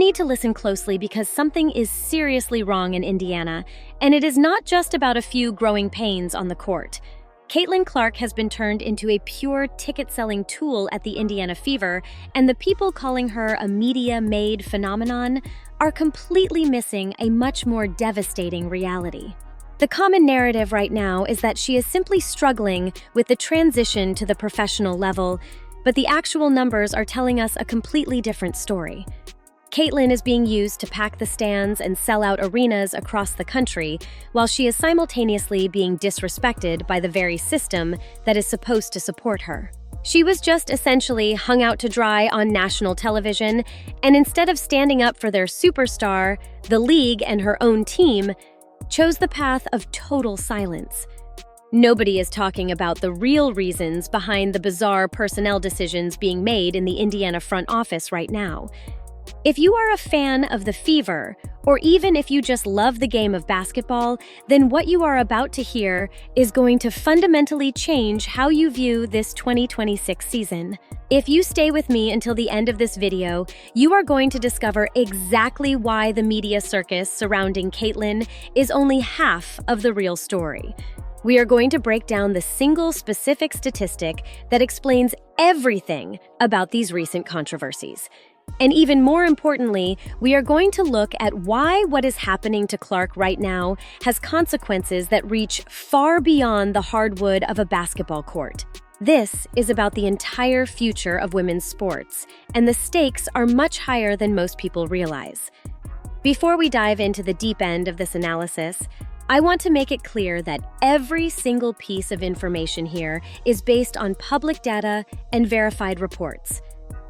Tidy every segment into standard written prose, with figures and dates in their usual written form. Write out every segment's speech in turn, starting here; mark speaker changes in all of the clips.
Speaker 1: need to listen closely because something is seriously wrong in Indiana, and it is not just about a few growing pains on the court. Caitlyn Clark has been turned into a pure ticket-selling tool at the Indiana Fever, and the people calling her a media-made phenomenon are completely missing a much more devastating reality. The common narrative right now is that she is simply struggling with the transition to the professional level, but the actual numbers are telling us a completely different story. Caitlyn is being used to pack the stands and sell out arenas across the country, while she is simultaneously being disrespected by the very system that is supposed to support her. She was just essentially hung out to dry on national television, and instead of standing up for their superstar, the league and her own team, chose the path of total silence. Nobody is talking about the real reasons behind the bizarre personnel decisions being made in the Indiana front office right now. If you are a fan of the Fever, or even if you just love the game of basketball, then what you are about to hear is going to fundamentally change how you view this 2026 season. If you stay with me until the end of this video, you are going to discover exactly why the media circus surrounding Caitlyn is only half of the real story. We are going to break down the single specific statistic that explains everything about these recent controversies. And even more importantly, we are going to look at why what is happening to Clark right now has consequences that reach far beyond the hardwood of a basketball court. This is about the entire future of women's sports, and the stakes are much higher than most people realize. Before we dive into the deep end of this analysis, I want to make it clear that every single piece of information here is based on public data and verified reports.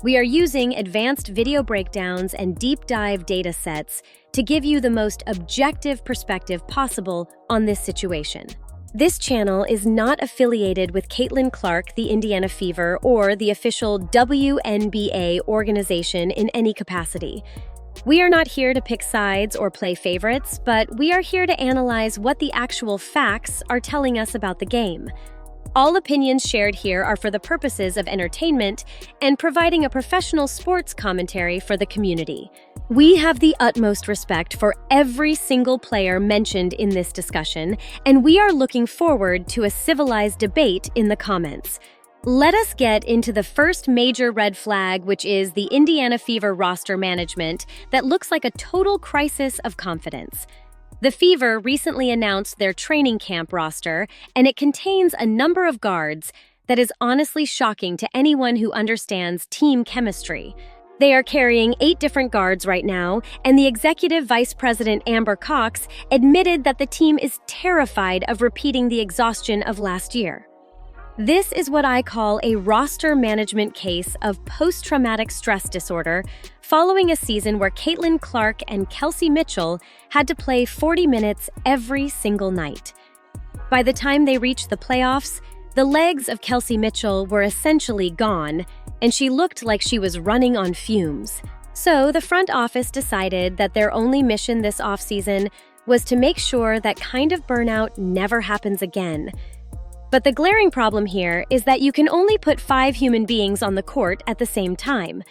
Speaker 1: We are using advanced video breakdowns and deep dive data sets to give you the most objective perspective possible on this situation. This channel is not affiliated with Caitlyn Clark, the Indiana Fever, or the official WNBA organization in any capacity. We are not here to pick sides or play favorites, but we are here to analyze what the actual facts are telling us about the game. All opinions shared here are for the purposes of entertainment and providing a professional sports commentary for the community. We have the utmost respect for every single player mentioned in this discussion, and we are looking forward to a civilized debate in the comments. Let us get into the first major red flag, which is the Indiana Fever roster management that looks like a total crisis of confidence. The Fever recently announced their training camp roster, and it contains a number of guards that is honestly shocking to anyone who understands team chemistry. They are carrying 8 different guards right now, and the executive vice president Amber Cox admitted that the team is terrified of repeating the exhaustion of last year. This is what I call a roster management case of post-traumatic stress disorder following a season where Caitlyn Clark and Kelsey Mitchell had to play 40 minutes every single night. By the time they reached the playoffs, the legs of Kelsey Mitchell were essentially gone, and she looked like she was running on fumes. So the front office decided that their only mission this offseason was to make sure that kind of burnout never happens again. But the glaring problem here is that you can only put 5 human beings on the court at the same time.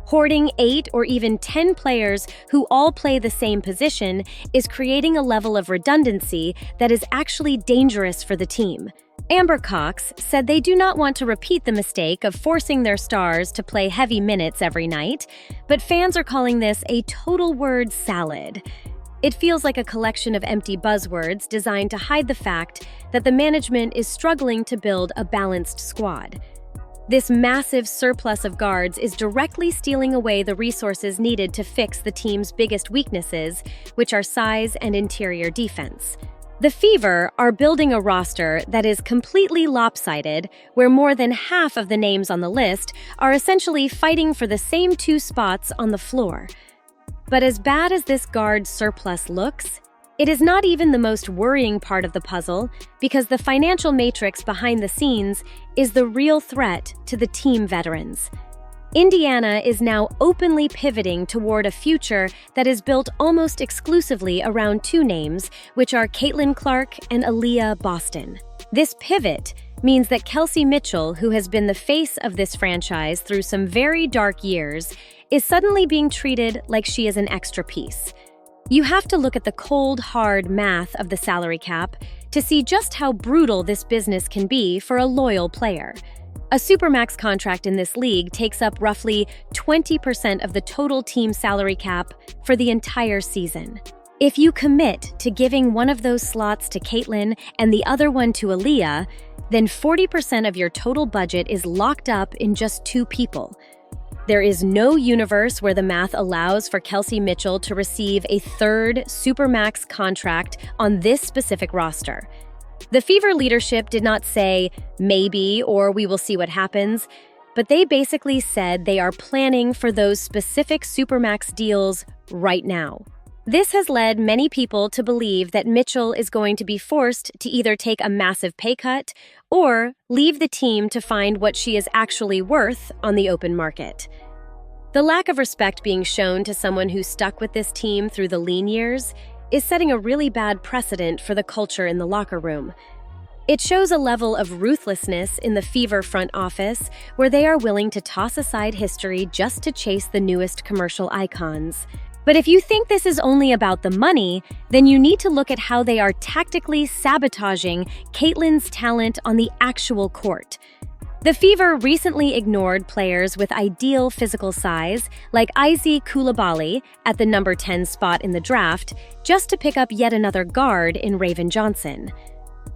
Speaker 1: Hoarding 8 or even 10 players who all play the same position is creating a level of redundancy that is actually dangerous for the team. Amber Cox said they do not want to repeat the mistake of forcing their stars to play heavy minutes every night, but fans are calling this a total word salad. It feels like a collection of empty buzzwords designed to hide the fact that the management is struggling to build a balanced squad. This massive surplus of guards is directly stealing away the resources needed to fix the team's biggest weaknesses, which are size and interior defense. The Fever are building a roster that is completely lopsided, where more than half of the names on the list are essentially fighting for the same 2 spots on the floor. But as bad as this guard surplus looks, it is not even the most worrying part of the puzzle, because the financial matrix behind the scenes is the real threat to the team veterans. Indiana is now openly pivoting toward a future that is built almost exclusively around 2 names, which are Caitlyn Clark and Aaliyah Boston. This pivot means that Kelsey Mitchell, who has been the face of this franchise through some very dark years, is suddenly being treated like she is an extra piece. You have to look at the cold, hard math of the salary cap to see just how brutal this business can be for a loyal player. A Supermax contract in this league takes up roughly 20% of the total team salary cap for the entire season. If you commit to giving one of those slots to Caitlyn and the other one to Aaliyah, then 40% of your total budget is locked up in just 2 people. There is no universe where the math allows for Kelsey Mitchell to receive a 3rd Supermax contract on this specific roster. The Fever leadership did not say, maybe, or we will see what happens, but they basically said they are planning for those specific Supermax deals right now. This has led many people to believe that Mitchell is going to be forced to either take a massive pay cut or leave the team to find what she is actually worth on the open market. The lack of respect being shown to someone who stuck with this team through the lean years is setting a really bad precedent for the culture in the locker room. It shows a level of ruthlessness in the Fever front office where they are willing to toss aside history just to chase the newest commercial icons. But if you think this is only about the money, then you need to look at how they are tactically sabotaging Caitlyn's talent on the actual court. The Fever recently ignored players with ideal physical size, like Izzy Coulibaly at the number 10 spot in the draft, just to pick up yet another guard in Raven Johnson.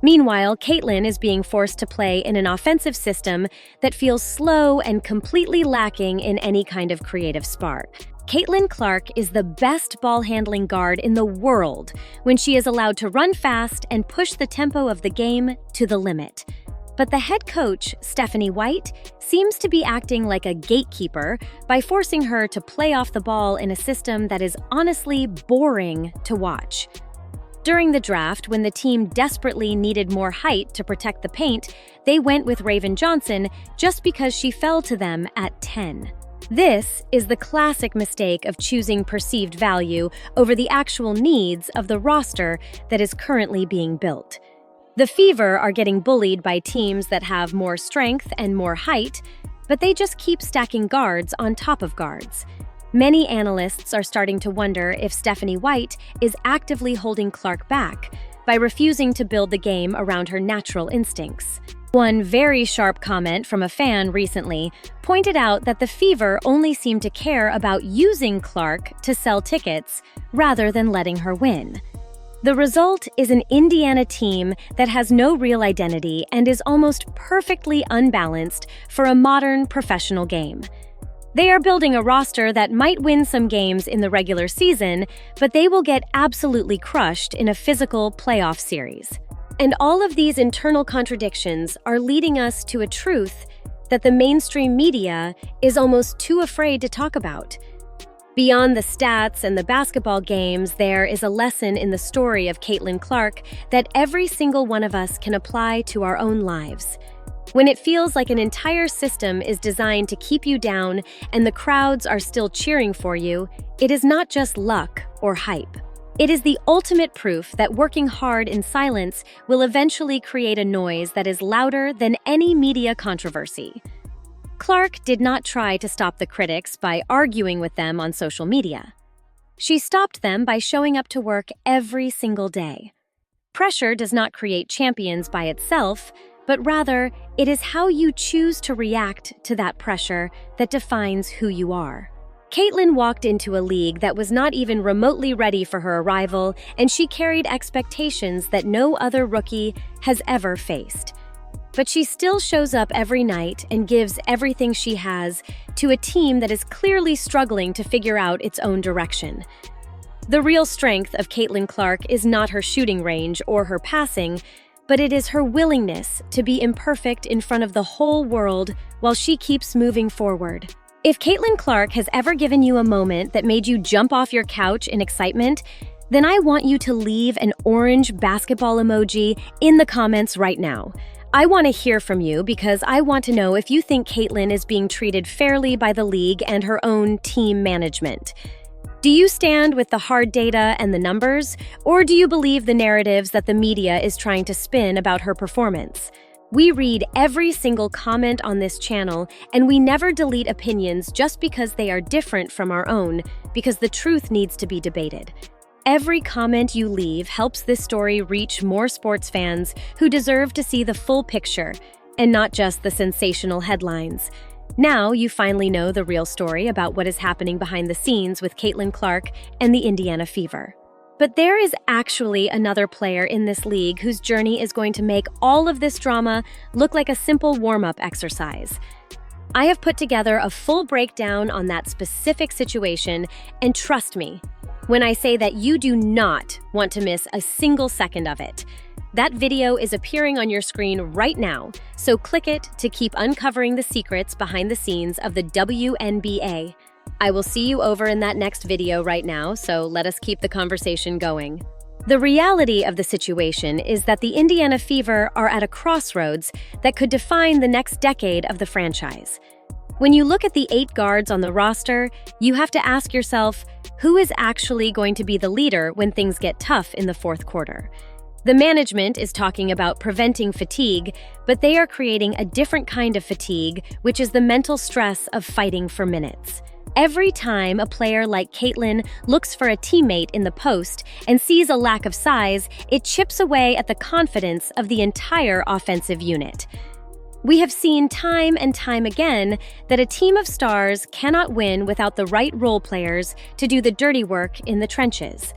Speaker 1: Meanwhile, Caitlyn is being forced to play in an offensive system that feels slow and completely lacking in any kind of creative spark. Caitlyn Clark is the best ball-handling guard in the world when she is allowed to run fast and push the tempo of the game to the limit. But the head coach, Stephanie White, seems to be acting like a gatekeeper by forcing her to play off the ball in a system that is honestly boring to watch. During the draft, when the team desperately needed more height to protect the paint, they went with Raven Johnson just because she fell to them at 10. This is the classic mistake of choosing perceived value over the actual needs of the roster that is currently being built. The Fever are getting bullied by teams that have more strength and more height, but they just keep stacking guards on top of guards. Many analysts are starting to wonder if Stephanie White is actively holding Clark back by refusing to build the game around her natural instincts. One very sharp comment from a fan recently pointed out that the Fever only seem to care about using Clark to sell tickets rather than letting her win. The result is an Indiana team that has no real identity and is almost perfectly unbalanced for a modern professional game. They are building a roster that might win some games in the regular season, but they will get absolutely crushed in a physical playoff series. And all of these internal contradictions are leading us to a truth that the mainstream media is almost too afraid to talk about. Beyond the stats and the basketball games, there is a lesson in the story of Caitlyn Clark that every single one of us can apply to our own lives. When it feels like an entire system is designed to keep you down and the crowds are still cheering for you, it is not just luck or hype. It is the ultimate proof that working hard in silence will eventually create a noise that is louder than any media controversy. Clark did not try to stop the critics by arguing with them on social media. She stopped them by showing up to work every single day. Pressure does not create champions by itself, but rather, it is how you choose to react to that pressure that defines who you are. Caitlyn walked into a league that was not even remotely ready for her arrival, and she carried expectations that no other rookie has ever faced. But she still shows up every night and gives everything she has to a team that is clearly struggling to figure out its own direction. The real strength of Caitlyn Clark is not her shooting range or her passing, but it is her willingness to be imperfect in front of the whole world while she keeps moving forward. If Caitlyn Clark has ever given you a moment that made you jump off your couch in excitement, then I want you to leave an orange basketball emoji in the comments right now. I want to hear from you because I want to know if you think Caitlyn is being treated fairly by the league and her own team management. Do you stand with the hard data and the numbers, or do you believe the narratives that the media is trying to spin about her performance? We read every single comment on this channel, and we never delete opinions just because they are different from our own, because the truth needs to be debated. Every comment you leave helps this story reach more sports fans who deserve to see the full picture, and not just the sensational headlines. Now you finally know the real story about what is happening behind the scenes with Caitlyn Clark and the Indiana Fever. But there is actually another player in this league whose journey is going to make all of this drama look like a simple warm-up exercise. I have put together a full breakdown on that specific situation, and trust me, when I say that you do not want to miss a single second of it. That video is appearing on your screen right now, so click it to keep uncovering the secrets behind the scenes of the WNBA. I will see you over in that next video right now, so let us keep the conversation going. The reality of the situation is that the Indiana Fever are at a crossroads that could define the next decade of the franchise. When you look at the 8 guards on the roster, you have to ask yourself, who is actually going to be the leader when things get tough in the fourth quarter? The management is talking about preventing fatigue, but they are creating a different kind of fatigue, which is the mental stress of fighting for minutes. Every time a player like Caitlyn looks for a teammate in the post and sees a lack of size, it chips away at the confidence of the entire offensive unit. We have seen time and time again that a team of stars cannot win without the right role players to do the dirty work in the trenches.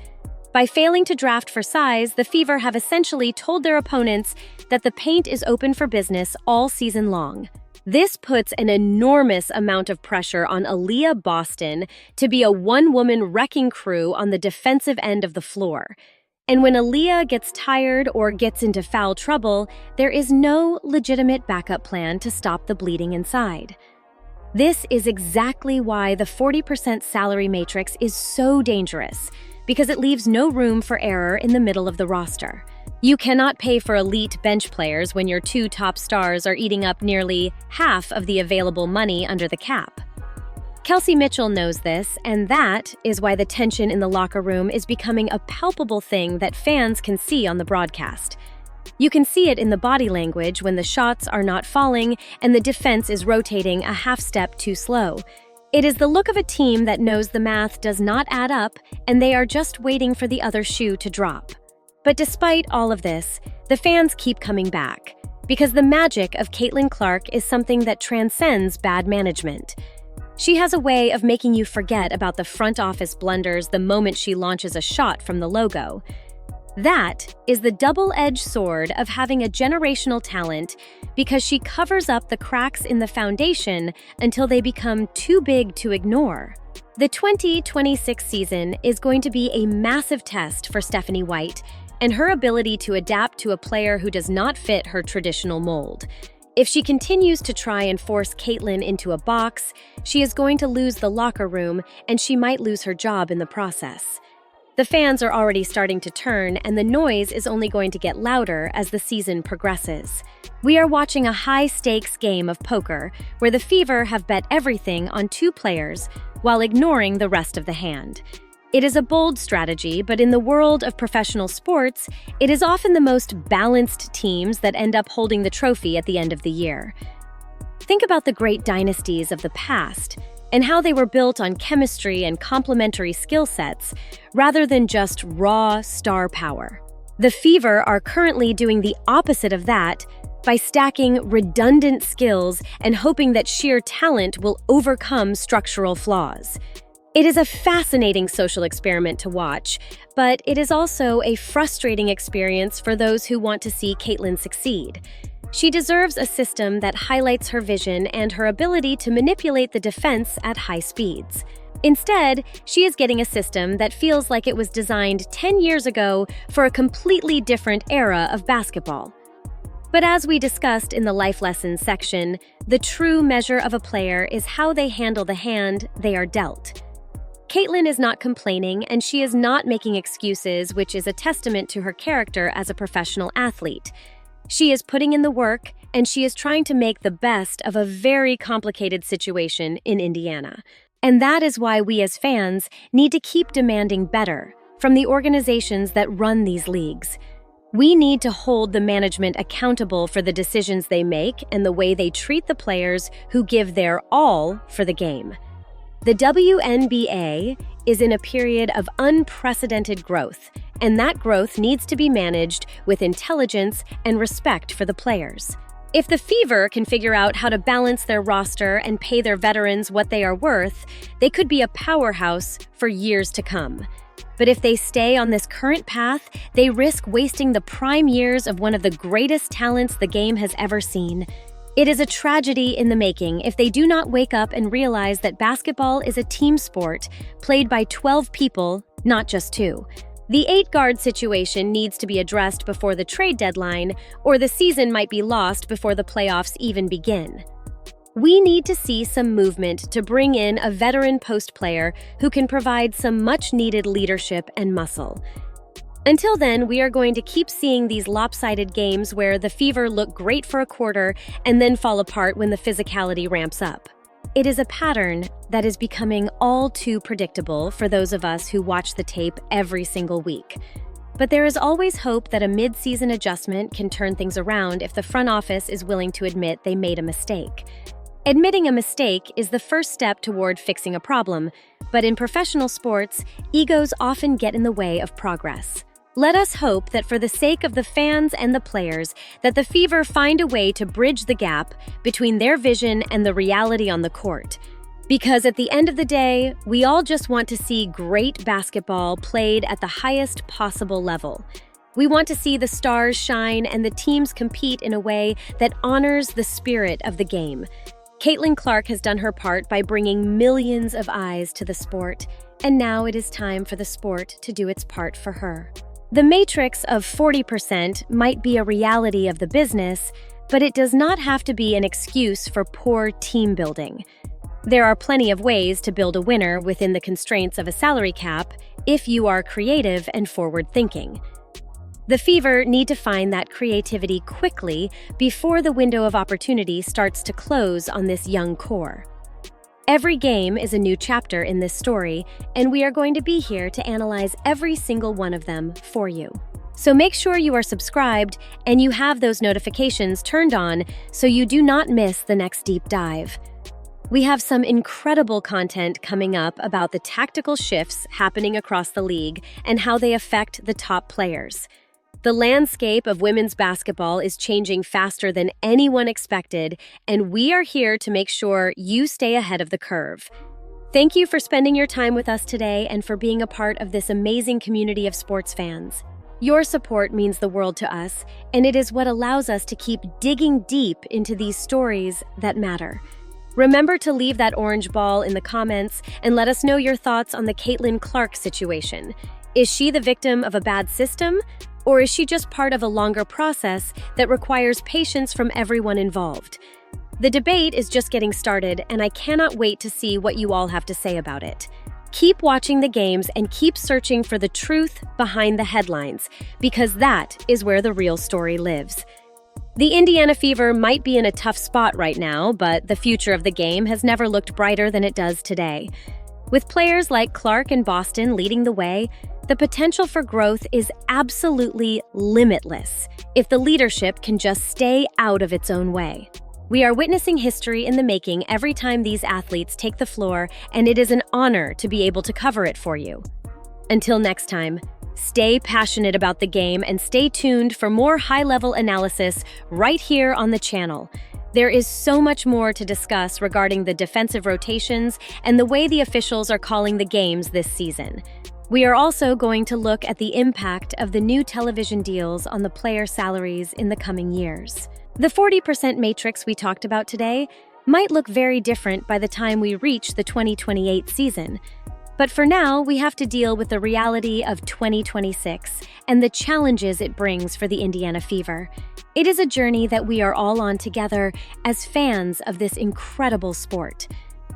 Speaker 1: By failing to draft for size, the Fever have essentially told their opponents that the paint is open for business all season long. This puts an enormous amount of pressure on Aaliyah Boston to be a one-woman wrecking crew on the defensive end of the floor. And when Aaliyah gets tired or gets into foul trouble, there is no legitimate backup plan to stop the bleeding inside. This is exactly why the 40% salary matrix is so dangerous, because it leaves no room for error in the middle of the roster. You cannot pay for elite bench players when your 2 top stars are eating up nearly half of the available money under the cap. Kelsey Mitchell knows this, and that is why the tension in the locker room is becoming a palpable thing that fans can see on the broadcast. You can see it in the body language when the shots are not falling and the defense is rotating a half step too slow. It is the look of a team that knows the math does not add up and they are just waiting for the other shoe to drop. But despite all of this, the fans keep coming back, because the magic of Caitlyn Clark is something that transcends bad management. She has a way of making you forget about the front office blunders the moment she launches a shot from the logo. That is the double-edged sword of having a generational talent, because she covers up the cracks in the foundation until they become too big to ignore. The 2026 season is going to be a massive test for Stephanie White and her ability to adapt to a player who does not fit her traditional mold. If she continues to try and force Caitlyn into a box, she is going to lose the locker room and she might lose her job in the process. The fans are already starting to turn, and the noise is only going to get louder as the season progresses. We are watching a high-stakes game of poker where the Fever have bet everything on 2 players while ignoring the rest of the hand. It is a bold strategy, but in the world of professional sports, it is often the most balanced teams that end up holding the trophy at the end of the year. Think about the great dynasties of the past and how they were built on chemistry and complementary skill sets rather than just raw star power. The Fever are currently doing the opposite of that by stacking redundant skills and hoping that sheer talent will overcome structural flaws. It is a fascinating social experiment to watch, but it is also a frustrating experience for those who want to see Caitlyn succeed. She deserves a system that highlights her vision and her ability to manipulate the defense at high speeds. Instead, she is getting a system that feels like it was designed 10 years ago for a completely different era of basketball. But as we discussed in the life lessons section, the true measure of a player is how they handle the hand they are dealt. Caitlyn is not complaining, and she is not making excuses, which is a testament to her character as a professional athlete. She is putting in the work, and she is trying to make the best of a very complicated situation in Indiana. And that is why we as fans need to keep demanding better from the organizations that run these leagues. We need to hold the management accountable for the decisions they make and the way they treat the players who give their all for the game. The WNBA is in a period of unprecedented growth, and that growth needs to be managed with intelligence and respect for the players. If the Fever can figure out how to balance their roster and pay their veterans what they are worth, they could be a powerhouse for years to come. But if they stay on this current path, they risk wasting the prime years of one of the greatest talents the game has ever seen. It is a tragedy in the making if they do not wake up and realize that basketball is a team sport played by 12 people, not just 2. The 8-guard situation needs to be addressed before the trade deadline, or the season might be lost before the playoffs even begin. We need to see some movement to bring in a veteran post player who can provide some much-needed leadership and muscle. Until then, we are going to keep seeing these lopsided games where the Fever look great for a quarter and then fall apart when the physicality ramps up. It is a pattern that is becoming all too predictable for those of us who watch the tape every single week. But there is always hope that a mid-season adjustment can turn things around if the front office is willing to admit they made a mistake. Admitting a mistake is the first step toward fixing a problem, but in professional sports, egos often get in the way of progress. Let us hope that for the sake of the fans and the players, that the Fever find a way to bridge the gap between their vision and the reality on the court. Because at the end of the day, we all just want to see great basketball played at the highest possible level. We want to see the stars shine and the teams compete in a way that honors the spirit of the game. Caitlyn Clark has done her part by bringing millions of eyes to the sport, and now it is time for the sport to do its part for her. The matrix of 40% might be a reality of the business, but it does not have to be an excuse for poor team building. There are plenty of ways to build a winner within the constraints of a salary cap if you are creative and forward-thinking. The Fever need to find that creativity quickly before the window of opportunity starts to close on this young core. Every game is a new chapter in this story, and we are going to be here to analyze every single one of them for you. So make sure you are subscribed and you have those notifications turned on so you do not miss the next deep dive. We have some incredible content coming up about the tactical shifts happening across the league and how they affect the top players. The landscape of women's basketball is changing faster than anyone expected, and we are here to make sure you stay ahead of the curve. Thank you for spending your time with us today and for being a part of this amazing community of sports fans. Your support means the world to us, and it is what allows us to keep digging deep into these stories that matter. Remember to leave that orange ball in the comments and let us know your thoughts on the Caitlyn Clark situation. Is she the victim of a bad system? Or is she just part of a longer process that requires patience from everyone involved? The debate is just getting started, and I cannot wait to see what you all have to say about it. Keep watching the games and keep searching for the truth behind the headlines, because that is where the real story lives. The Indiana Fever might be in a tough spot right now, but the future of the game has never looked brighter than it does today. With players like Clark and Boston leading the way, the potential for growth is absolutely limitless if the leadership can just stay out of its own way. We are witnessing history in the making every time these athletes take the floor, and it is an honor to be able to cover it for you. Until next time, stay passionate about the game and stay tuned for more high-level analysis right here on the channel. There is so much more to discuss regarding the defensive rotations and the way the officials are calling the games this season. We are also going to look at the impact of the new television deals on the player salaries in the coming years. The 40% matrix we talked about today might look very different by the time we reach the 2028 season. But for now, we have to deal with the reality of 2026 and the challenges it brings for the Indiana Fever. It is a journey that we are all on together as fans of this incredible sport.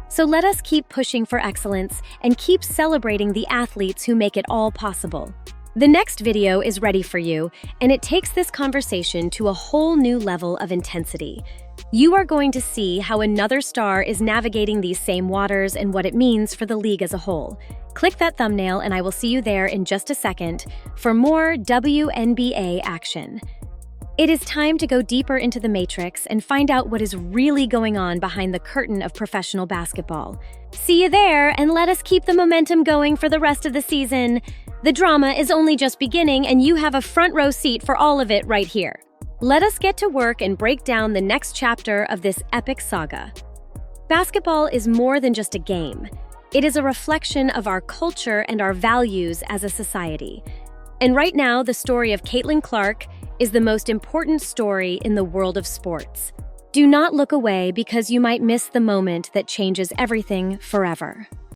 Speaker 1: So let us keep pushing for excellence and keep celebrating the athletes who make it all possible. The next video is ready for you, and it takes this conversation to a whole new level of intensity. You are going to see how another star is navigating these same waters and what it means for the league as a whole. Click that thumbnail and I will see you there in just a second for more WNBA action. It is time to go deeper into the matrix and find out what is really going on behind the curtain of professional basketball. See you there, and let us keep the momentum going for the rest of the season. The drama is only just beginning, and you have a front row seat for all of it right here. Let us get to work and break down the next chapter of this epic saga. Basketball is more than just a game. It is a reflection of our culture and our values as a society. And right now, the story of Caitlyn Clark is the most important story in the world of sports. Do not look away, because you might miss the moment that changes everything forever.